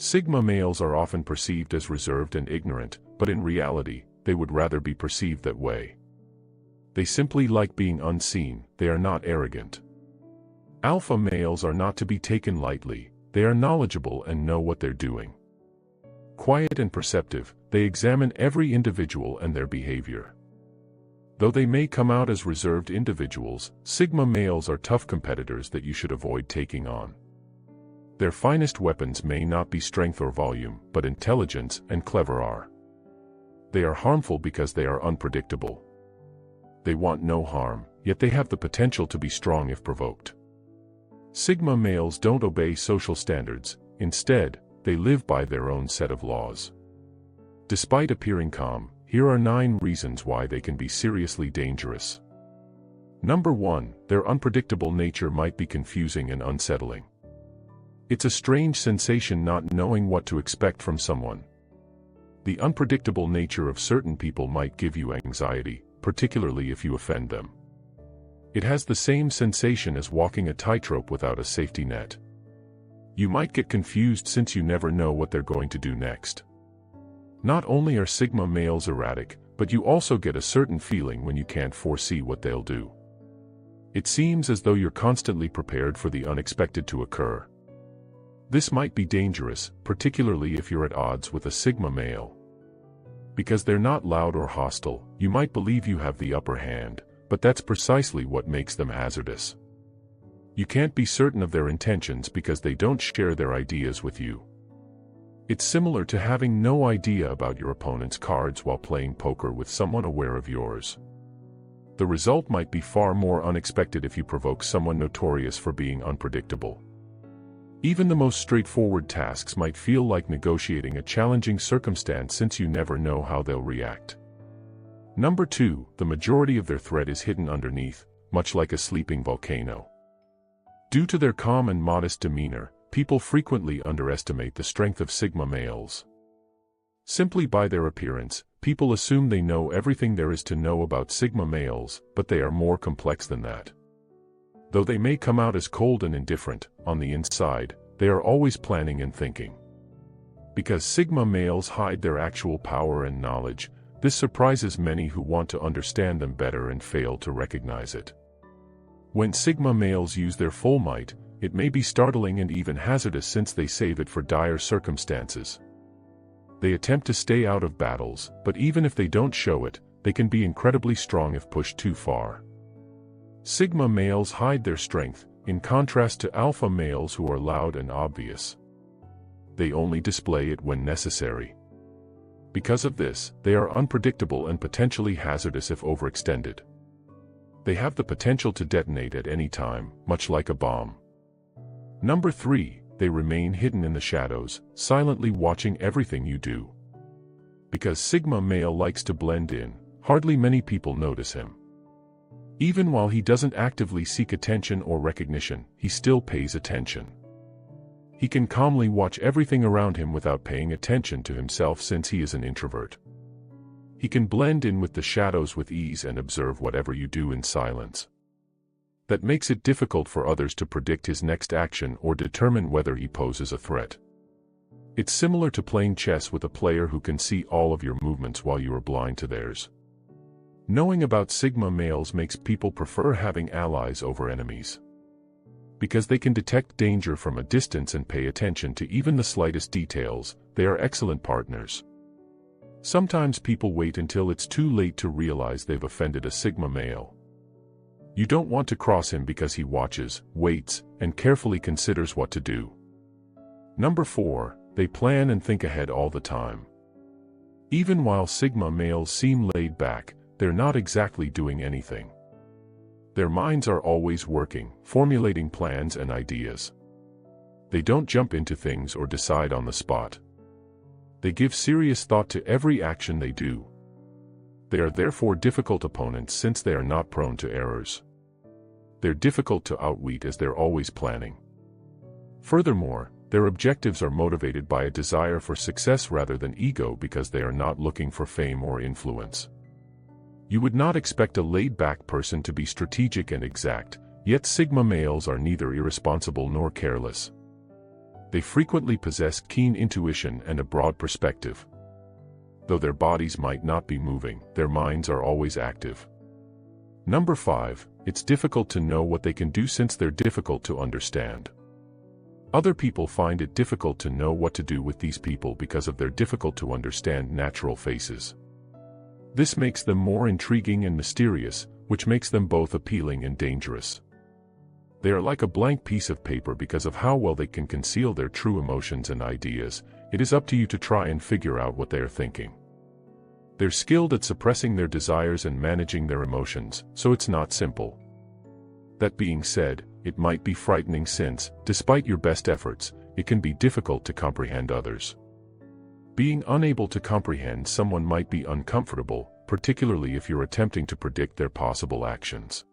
Sigma males are often perceived as reserved and ignorant, but in reality, they would rather be perceived that way. They simply like being unseen, they are not arrogant. Alpha males are not to be taken lightly, they are knowledgeable and know what they're doing. Quiet and perceptive, they examine every individual and their behavior. Though they may come out as reserved individuals, Sigma males are tough competitors that you should avoid taking on. Their finest weapons may not be strength or volume, but intelligence and clever are. They are harmful because they are unpredictable. They want no harm, yet they have the potential to be strong if provoked. Sigma males don't obey social standards, instead, they live by their own set of laws. Despite appearing calm, here are 9 reasons why they can be seriously dangerous. Number 1, their unpredictable nature might be confusing and unsettling. It's a strange sensation not knowing what to expect from someone. The unpredictable nature of certain people might give you anxiety, particularly if you offend them. It has the same sensation as walking a tightrope without a safety net. You might get confused since you never know what they're going to do next. Not only are Sigma males erratic, but you also get a certain feeling when you can't foresee what they'll do. It seems as though you're constantly prepared for the unexpected to occur. This might be dangerous, particularly if you're at odds with a Sigma male. Because they're not loud or hostile, you might believe you have the upper hand, but that's precisely what makes them hazardous. You can't be certain of their intentions because they don't share their ideas with you. It's similar to having no idea about your opponent's cards while playing poker with someone aware of yours. The result might be far more unexpected if you provoke someone notorious for being unpredictable. Even the most straightforward tasks might feel like negotiating a challenging circumstance since you never know how they'll react. Number 2, the majority of their threat is hidden underneath, much like a sleeping volcano. Due to their calm and modest demeanor, people frequently underestimate the strength of Sigma males. Simply by their appearance, people assume they know everything there is to know about Sigma males, but they are more complex than that. Though they may come out as cold and indifferent, on the inside, they are always planning and thinking. Because Sigma males hide their actual power and knowledge, this surprises many who want to understand them better and fail to recognize it. When Sigma males use their full might, it may be startling and even hazardous since they save it for dire circumstances. They attempt to stay out of battles, but even if they don't show it, they can be incredibly strong if pushed too far. Sigma males hide their strength, in contrast to alpha males who are loud and obvious. They only display it when necessary. Because of this, they are unpredictable and potentially hazardous if overextended. They have the potential to detonate at any time, much like a bomb. Number 3, they remain hidden in the shadows, silently watching everything you do. Because Sigma male likes to blend in, hardly many people notice him. Even while he doesn't actively seek attention or recognition, he still pays attention. He can calmly watch everything around him without paying attention to himself since he is an introvert. He can blend in with the shadows with ease and observe whatever you do in silence. That makes it difficult for others to predict his next action or determine whether he poses a threat. It's similar to playing chess with a player who can see all of your movements while you are blind to theirs. Knowing about Sigma males makes people prefer having allies over enemies. Because they can detect danger from a distance and pay attention to even the slightest details, they are excellent partners. Sometimes people wait until it's too late to realize they've offended a Sigma male. You don't want to cross him because he watches, waits, and carefully considers what to do. Number 4, they plan and think ahead all the time. Even while Sigma males seem laid back, they're not exactly doing anything. Their minds are always working, formulating plans and ideas. They don't jump into things or decide on the spot. They give serious thought to every action they do. They are therefore difficult opponents since they are not prone to errors. They're difficult to outwit as they're always planning. Furthermore, their objectives are motivated by a desire for success rather than ego because they are not looking for fame or influence. You would not expect a laid-back person to be strategic and exact, yet Sigma males are neither irresponsible nor careless. They frequently possess keen intuition and a broad perspective. Though their bodies might not be moving, their minds are always active. Number 5, it's difficult to know what they can do since they're difficult to understand. Other people find it difficult to know what to do with these people because of their difficult to understand natural faces. This makes them more intriguing and mysterious, which makes them both appealing and dangerous. They are like a blank piece of paper because of how well they can conceal their true emotions and ideas. It is up to you to try and figure out what they are thinking. They're skilled at suppressing their desires and managing their emotions, so it's not simple. That being said, it might be frightening since, despite your best efforts, it can be difficult to comprehend others. Being unable to comprehend someone might be uncomfortable, particularly if you're attempting to predict their possible actions.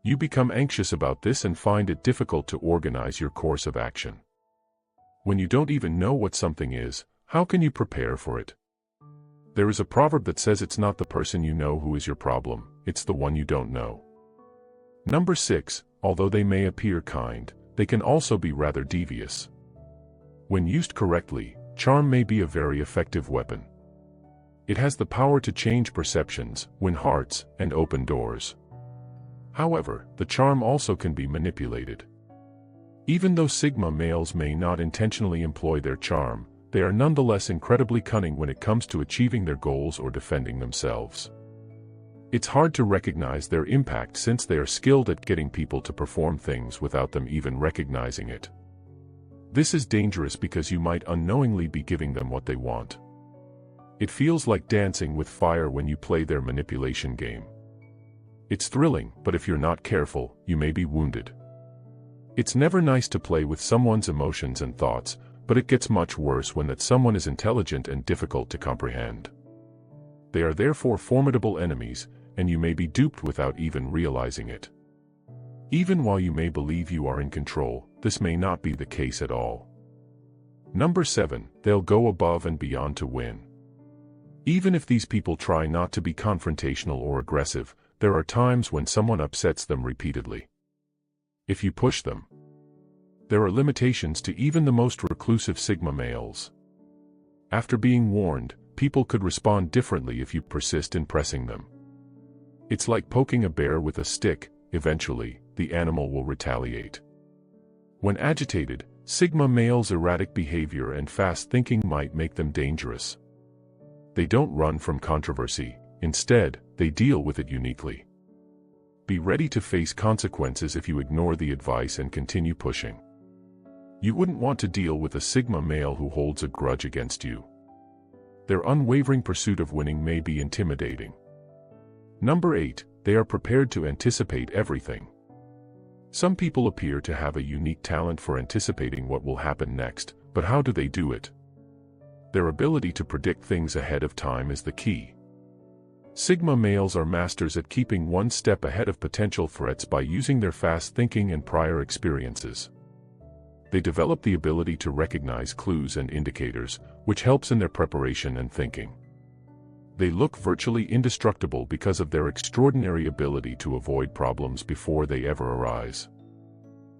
You become anxious about this and find it difficult to organize your course of action. When you don't even know what something is, how can you prepare for it? There is a proverb that says it's not the person you know who is your problem, it's the one you don't know. Number 6, although they may appear kind, they can also be rather devious. When used correctly, charm may be a very effective weapon. It has the power to change perceptions, win hearts, and open doors. However, the charm also can be manipulated. Even though Sigma males may not intentionally employ their charm, they are nonetheless incredibly cunning when it comes to achieving their goals or defending themselves. It's hard to recognize their impact since they are skilled at getting people to perform things without them even recognizing it. This is dangerous because you might unknowingly be giving them what they want. It feels like dancing with fire when you play their manipulation game. It's thrilling, but if you're not careful, you may be wounded. It's never nice to play with someone's emotions and thoughts, but it gets much worse when that someone is intelligent and difficult to comprehend. They are therefore formidable enemies, and you may be duped without even realizing it. Even while you may believe you are in control, this may not be the case at all. Number 7, they'll go above and beyond to win. Even if these people try not to be confrontational or aggressive, there are times when someone upsets them repeatedly. If you push them, there are limitations to even the most reclusive Sigma males. After being warned, people could respond differently if you persist in pressing them. It's like poking a bear with a stick. Eventually, the animal will retaliate. When agitated, Sigma males' erratic behavior and fast thinking might make them dangerous. They don't run from controversy, instead, they deal with it uniquely. Be ready to face consequences if you ignore the advice and continue pushing. You wouldn't want to deal with a Sigma male who holds a grudge against you. Their unwavering pursuit of winning may be intimidating. Number 8, they are prepared to anticipate everything. Some people appear to have a unique talent for anticipating what will happen next, but how do they do it? Their ability to predict things ahead of time is the key. Sigma males are masters at keeping one step ahead of potential threats by using their fast thinking and prior experiences. They develop the ability to recognize clues and indicators, which helps in their preparation and thinking. They look virtually indestructible because of their extraordinary ability to avoid problems before they ever arise.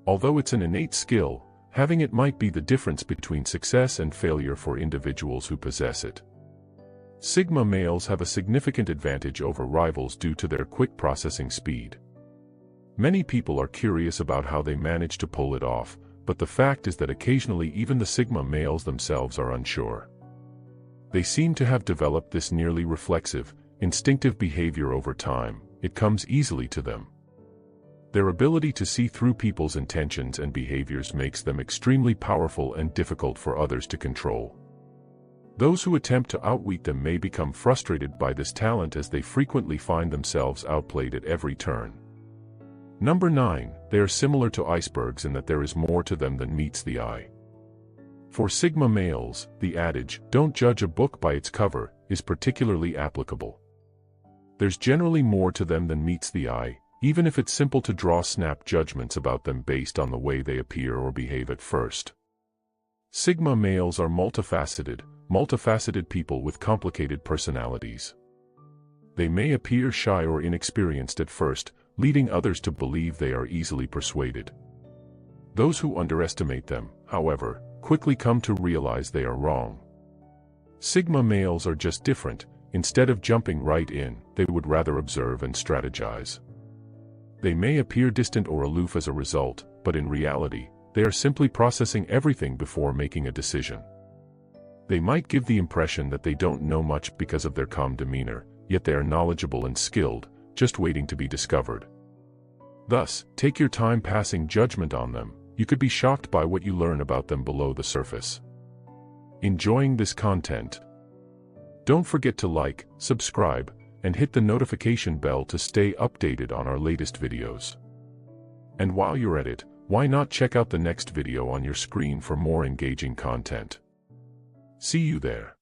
Although it's an innate skill, having it might be the difference between success and failure for individuals who possess it. Sigma males have a significant advantage over rivals due to their quick processing speed. Many people are curious about how they manage to pull it off, but the fact is that occasionally even the Sigma males themselves are unsure. They seem to have developed this nearly reflexive, instinctive behavior over time. It comes easily to them. Their ability to see through people's intentions and behaviors makes them extremely powerful and difficult for others to control. Those who attempt to outwit them may become frustrated by this talent as they frequently find themselves outplayed at every turn. Number 9, they are similar to icebergs in that there is more to them than meets the eye. For Sigma males, the adage, "Don't judge a book by its cover," is particularly applicable. There's generally more to them than meets the eye, even if it's simple to draw snap judgments about them based on the way they appear or behave at first. Sigma males are multifaceted people with complicated personalities. They may appear shy or inexperienced at first, leading others to believe they are easily persuaded. Those who underestimate them, however, quickly come to realize they are wrong. Sigma males are just different. Instead of jumping right in, they would rather observe and strategize. They may appear distant or aloof as a result, but in reality, they are simply processing everything before making a decision. They might give the impression that they don't know much because of their calm demeanor, yet they are knowledgeable and skilled, just waiting to be discovered. Thus, take your time passing judgment on them. You could be shocked by what you learn about them below the surface. Enjoying this content? Don't forget to like, subscribe, and hit the notification bell to stay updated on our latest videos. And while you're at it, why not check out the next video on your screen for more engaging content? See you there.